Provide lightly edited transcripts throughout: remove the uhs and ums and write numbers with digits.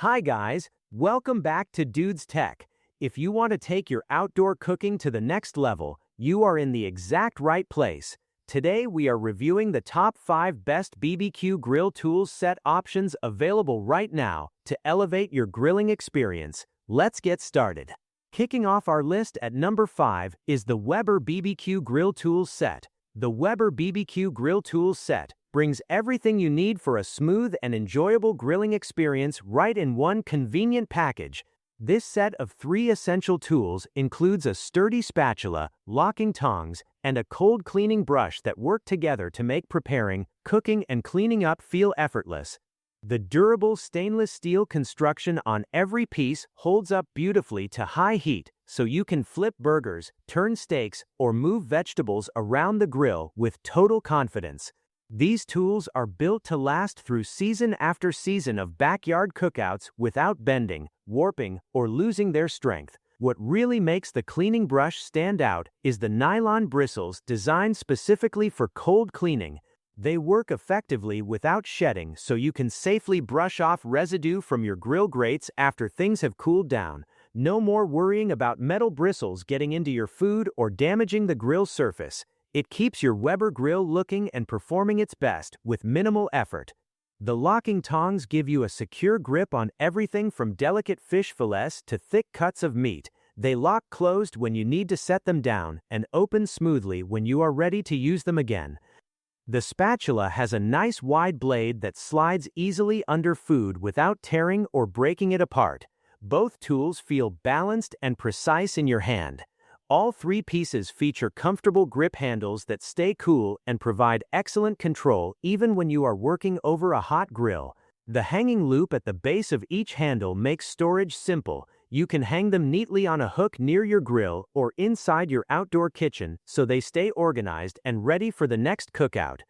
Hi guys, welcome back to Dude's Tech. If you want to take your outdoor cooking to the next level, you are in the exact right place. Today we are reviewing the top 5 best BBQ Grill Tools Set options available right now to elevate your grilling experience. Let's get started. Kicking off our list at number 5 is the Weber BBQ Grill Tools Set. The Weber BBQ Grill Tools Set brings everything you need for a smooth and enjoyable grilling experience right in one convenient package. This set of 3 essential tools includes a sturdy spatula, locking tongs, and a cold cleaning brush that work together to make preparing, cooking, and cleaning up feel effortless. The durable stainless steel construction on every piece holds up beautifully to high heat, so you can flip burgers, turn steaks, or move vegetables around the grill with total confidence. These tools are built to last through season after season of backyard cookouts without bending, warping, or losing their strength. What really makes the cleaning brush stand out is the nylon bristles designed specifically for cold cleaning. They work effectively without shedding, so you can safely brush off residue from your grill grates after things have cooled down. No more worrying about metal bristles getting into your food or damaging the grill surface. It keeps your Weber grill looking and performing its best with minimal effort. The locking tongs give you a secure grip on everything from delicate fish fillets to thick cuts of meat. They lock closed when you need to set them down and open smoothly when you are ready to use them again. The spatula has a nice wide blade that slides easily under food without tearing or breaking it apart. Both tools feel balanced and precise in your hand. All 3 pieces feature comfortable grip handles that stay cool and provide excellent control even when you are working over a hot grill. The hanging loop at the base of each handle makes storage simple. You can hang them neatly on a hook near your grill or inside your outdoor kitchen so they stay organized and ready for the next cookout.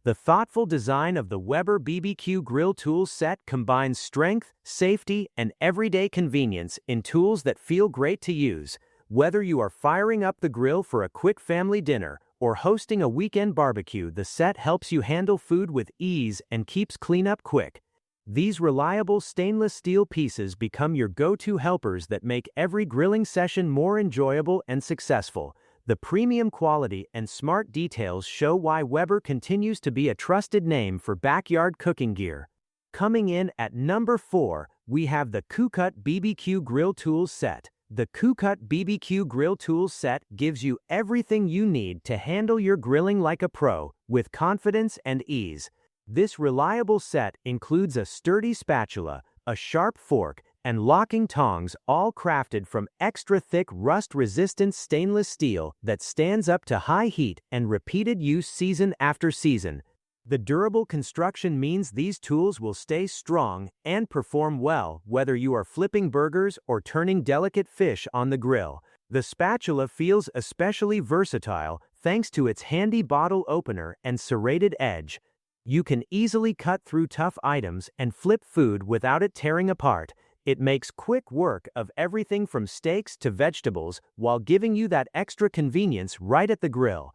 The thoughtful design of the Weber BBQ Grill Tools Set combines strength, safety, and everyday convenience in tools that feel great to use. Whether you are firing up the grill for a quick family dinner or hosting a weekend barbecue, the set helps you handle food with ease and keeps cleanup quick. These reliable stainless steel pieces become your go-to helpers that make every grilling session more enjoyable and successful. The premium quality and smart details show why Weber continues to be a trusted name for backyard cooking gear. Coming in at number 4, we have the Cucut BBQ Grill Tools Set. The Cucut BBQ Grill Tools Set gives you everything you need to handle your grilling like a pro, with confidence and ease. This reliable set includes a sturdy spatula, a sharp fork, and locking tongs, all crafted from extra-thick rust-resistant stainless steel that stands up to high heat and repeated use season after season. The durable construction means these tools will stay strong and perform well whether you are flipping burgers or turning delicate fish on the grill. The spatula feels especially versatile thanks to its handy bottle opener and serrated edge. You can easily cut through tough items and flip food without it tearing apart. It makes quick work of everything from steaks to vegetables while giving you that extra convenience right at the grill.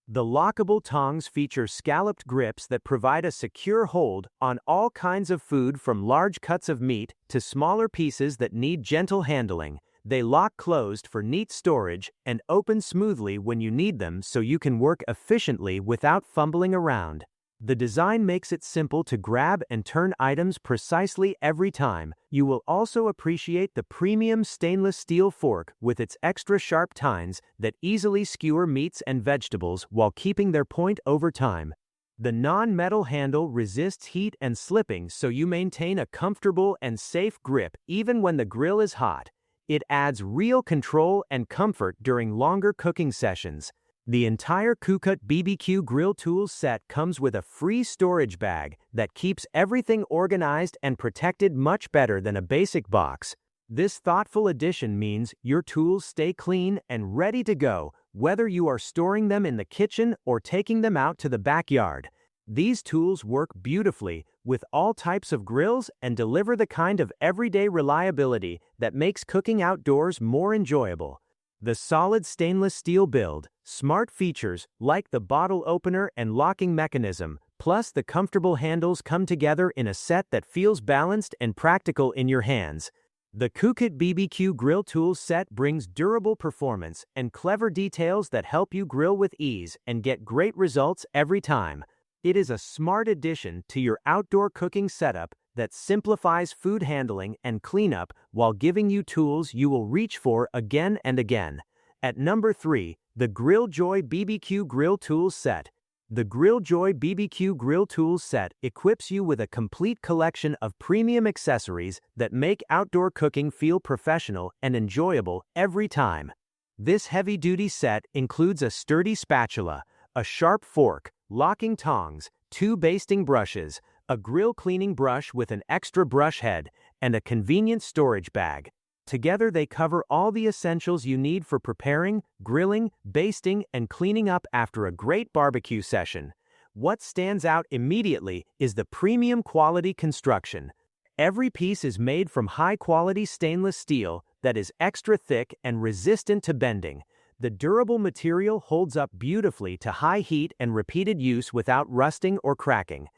The lockable tongs feature scalloped grips that provide a secure hold on all kinds of food, from large cuts of meat to smaller pieces that need gentle handling. They lock closed for neat storage and open smoothly when you need them, so you can work efficiently without fumbling around. The design makes it simple to grab and turn items precisely every time. You will also appreciate the premium stainless steel fork with its extra sharp tines that easily skewer meats and vegetables while keeping their point over time. The non-metal handle resists heat and slipping, so you maintain a comfortable and safe grip even when the grill is hot. It adds real control and comfort during longer cooking sessions. The entire Cucut BBQ Grill Tools Set comes with a free storage bag that keeps everything organized and protected much better than a basic box. This thoughtful addition means your tools stay clean and ready to go, whether you are storing them in the kitchen or taking them out to the backyard. These tools work beautifully with all types of grills and deliver the kind of everyday reliability that makes cooking outdoors more enjoyable. The solid stainless steel build, smart features like the bottle opener and locking mechanism, Plus, the comfortable handles come together in a set that feels balanced and practical in your hands. The Cucut BBQ Grill Tools Set brings durable performance and clever details that help you grill with ease and get great results every time. It is a smart addition to your outdoor cooking setup that simplifies food handling and cleanup while giving you tools you will reach for again and again. At number 3, the Grilljoy BBQ Grill Tools Set. The Grilljoy BBQ Grill Tools Set equips you with a complete collection of premium accessories that make outdoor cooking feel professional and enjoyable every time. This heavy-duty set includes a sturdy spatula, a sharp fork, locking tongs, 2 basting brushes, a grill cleaning brush with an extra brush head, and a convenient storage bag. Together they cover all the essentials you need for preparing, grilling, basting, and cleaning up after a great barbecue session. What stands out immediately is the premium quality construction. Every piece is made from high-quality stainless steel that is extra thick and resistant to bending. The durable material holds up beautifully to high heat and repeated use without rusting or cracking.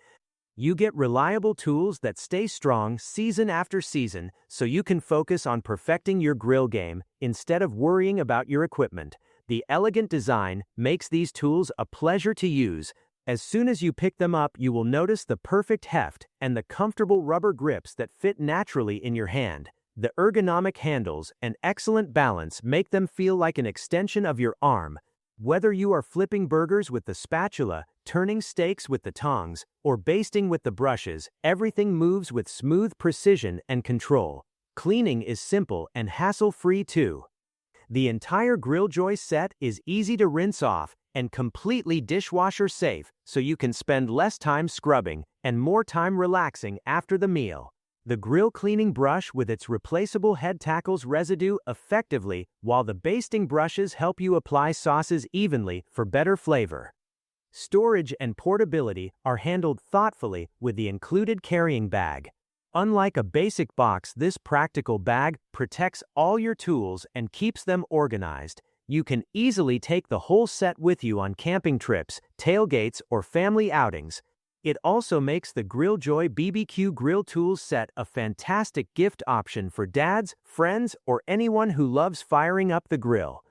You get reliable tools that stay strong season after season, so you can focus on perfecting your grill game instead of worrying about your equipment. The elegant design makes these tools a pleasure to use. As soon as you pick them up, you will notice the perfect heft and the comfortable rubber grips that fit naturally in your hand. The ergonomic handles and excellent balance make them feel like an extension of your arm. Whether you are flipping burgers with the spatula, turning steaks with the tongs, or basting with the brushes, everything moves with smooth precision and control. Cleaning is simple and hassle-free too. The entire Grilljoy set is easy to rinse off and completely dishwasher safe, so you can spend less time scrubbing and more time relaxing after the meal. The grill cleaning brush with its replaceable head tackles residue effectively, while the basting brushes help you apply sauces evenly for better flavor. Storage and portability are handled thoughtfully with the included carrying bag. Unlike a basic box, this practical bag protects all your tools and keeps them organized. You can easily take the whole set with you on camping trips, tailgates, or family outings. It also makes the Grilljoy BBQ Grill Tools Set a fantastic gift option for dads, friends, or anyone who loves firing up the grill.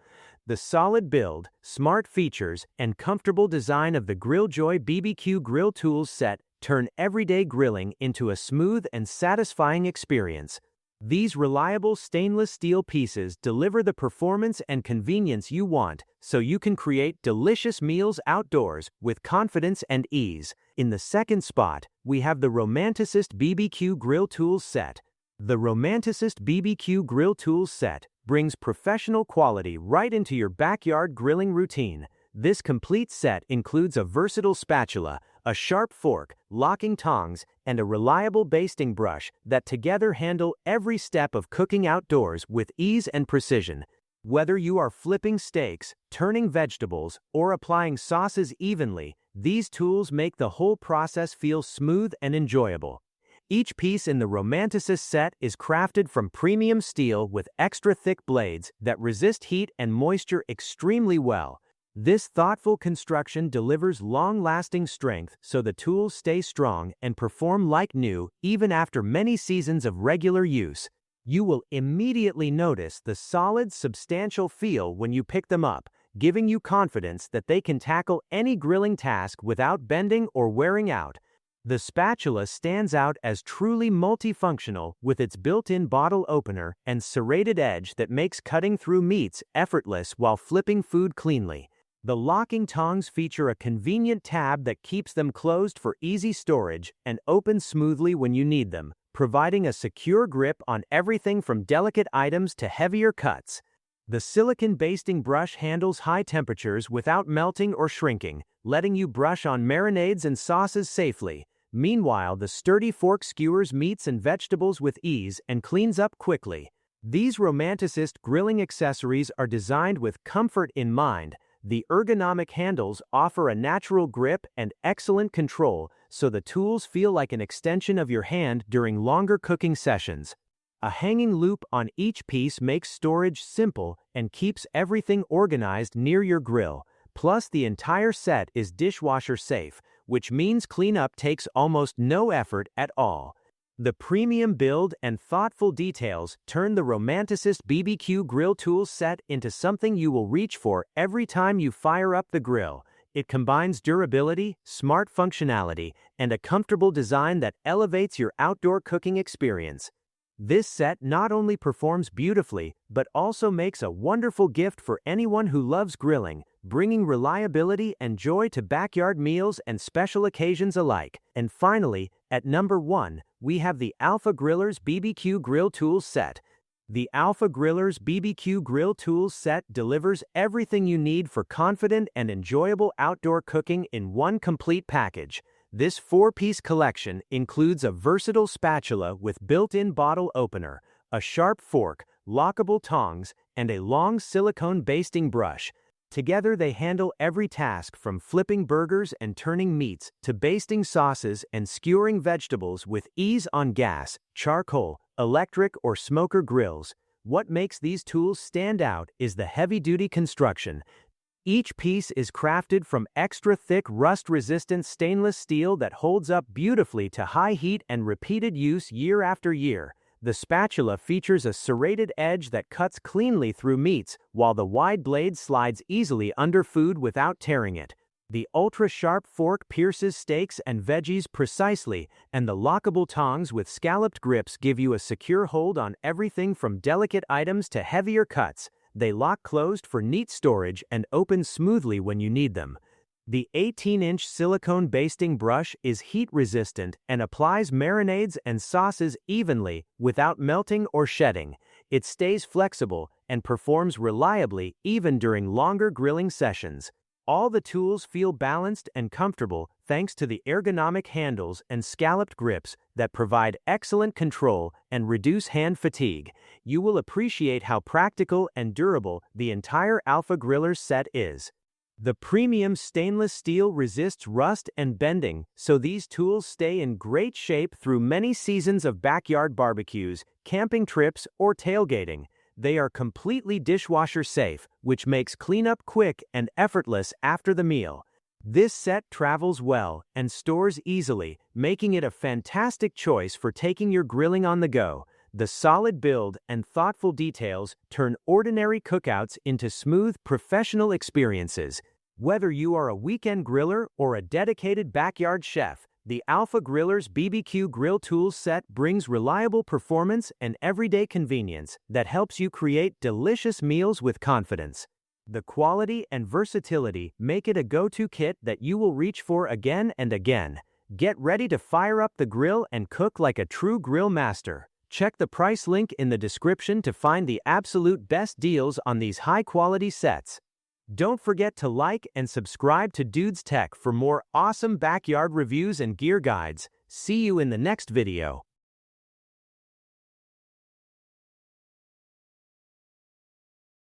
The solid build, smart features, and comfortable design of the Grilljoy BBQ Grill Tools Set turn everyday grilling into a smooth and satisfying experience. These reliable stainless steel pieces deliver the performance and convenience you want, so you can create delicious meals outdoors with confidence and ease. In the second spot, we have the Romanticist BBQ Grill Tools Set. The Romanticist BBQ Grill Tools Set brings professional quality right into your backyard grilling routine. This complete set includes a versatile spatula, a sharp fork, locking tongs, and a reliable basting brush that together handle every step of cooking outdoors with ease and precision. Whether you are flipping steaks, turning vegetables, or applying sauces evenly, these tools make the whole process feel smooth and enjoyable. Each piece in the Romanticist set is crafted from premium steel with extra thick blades that resist heat and moisture extremely well. This thoughtful construction delivers long-lasting strength so the tools stay strong and perform like new even after many seasons of regular use. You will immediately notice the solid, substantial feel when you pick them up, giving you confidence that they can tackle any grilling task without bending or wearing out. The spatula stands out as truly multifunctional with its built-in bottle opener and serrated edge that makes cutting through meats effortless while flipping food cleanly. The locking tongs feature a convenient tab that keeps them closed for easy storage and open smoothly when you need them, providing a secure grip on everything from delicate items to heavier cuts. The silicone basting brush handles high temperatures without melting or shrinking, letting you brush on marinades and sauces safely. Meanwhile, the sturdy fork skewers meats and vegetables with ease and cleans up quickly. These Romanticist grilling accessories are designed with comfort in mind. The ergonomic handles offer a natural grip and excellent control, so the tools feel like an extension of your hand during longer cooking sessions. A hanging loop on each piece makes storage simple and keeps everything organized near your grill. Plus, the entire set is dishwasher safe, which means cleanup takes almost no effort at all. The premium build and thoughtful details turn the Romanticist BBQ Grill Tools Set into something you will reach for every time you fire up the grill. It combines durability, smart functionality, and a comfortable design that elevates your outdoor cooking experience. This set not only performs beautifully, but also makes a wonderful gift for anyone who loves grilling, bringing reliability and joy to backyard meals and special occasions alike. And finally, at number 1, we have the Alpha Grillers BBQ Grill Tools Set. The Alpha Grillers BBQ Grill Tools Set delivers everything you need for confident and enjoyable outdoor cooking in one complete package. This 4-piece collection includes a versatile spatula with built-in bottle opener, a sharp fork, lockable tongs, and a long silicone basting brush. Together they handle every task from flipping burgers and turning meats to basting sauces and skewering vegetables with ease on gas, charcoal, electric, or smoker grills. What makes these tools stand out is the heavy-duty construction. Each piece is crafted from extra-thick rust-resistant stainless steel that holds up beautifully to high heat and repeated use year after year. The spatula features a serrated edge that cuts cleanly through meats, while the wide blade slides easily under food without tearing it. The ultra-sharp fork pierces steaks and veggies precisely, and the lockable tongs with scalloped grips give you a secure hold on everything from delicate items to heavier cuts. They lock closed for neat storage and open smoothly when you need them. The 18-inch silicone basting brush is heat-resistant and applies marinades and sauces evenly without melting or shedding. It stays flexible and performs reliably even during longer grilling sessions. All the tools feel balanced and comfortable thanks to the ergonomic handles and scalloped grips that provide excellent control and reduce hand fatigue. You will appreciate how practical and durable the entire Alpha Grillers set is. The premium stainless steel resists rust and bending, so these tools stay in great shape through many seasons of backyard barbecues, camping trips, or tailgating. They are completely dishwasher safe, which makes cleanup quick and effortless after the meal. This set travels well and stores easily, making it a fantastic choice for taking your grilling on the go. The solid build and thoughtful details turn ordinary cookouts into smooth, professional experiences. Whether you are a weekend griller or a dedicated backyard chef, the Alpha Grillers BBQ Grill Tools Set brings reliable performance and everyday convenience that helps you create delicious meals with confidence. The quality and versatility make it a go-to kit that you will reach for again and again. Get ready to fire up the grill and cook like a true grill master. Check the price link in the description to find the absolute best deals on these high-quality sets. Don't forget to like and subscribe to Dudes Tech for more awesome backyard reviews and gear guides. See you in the next video.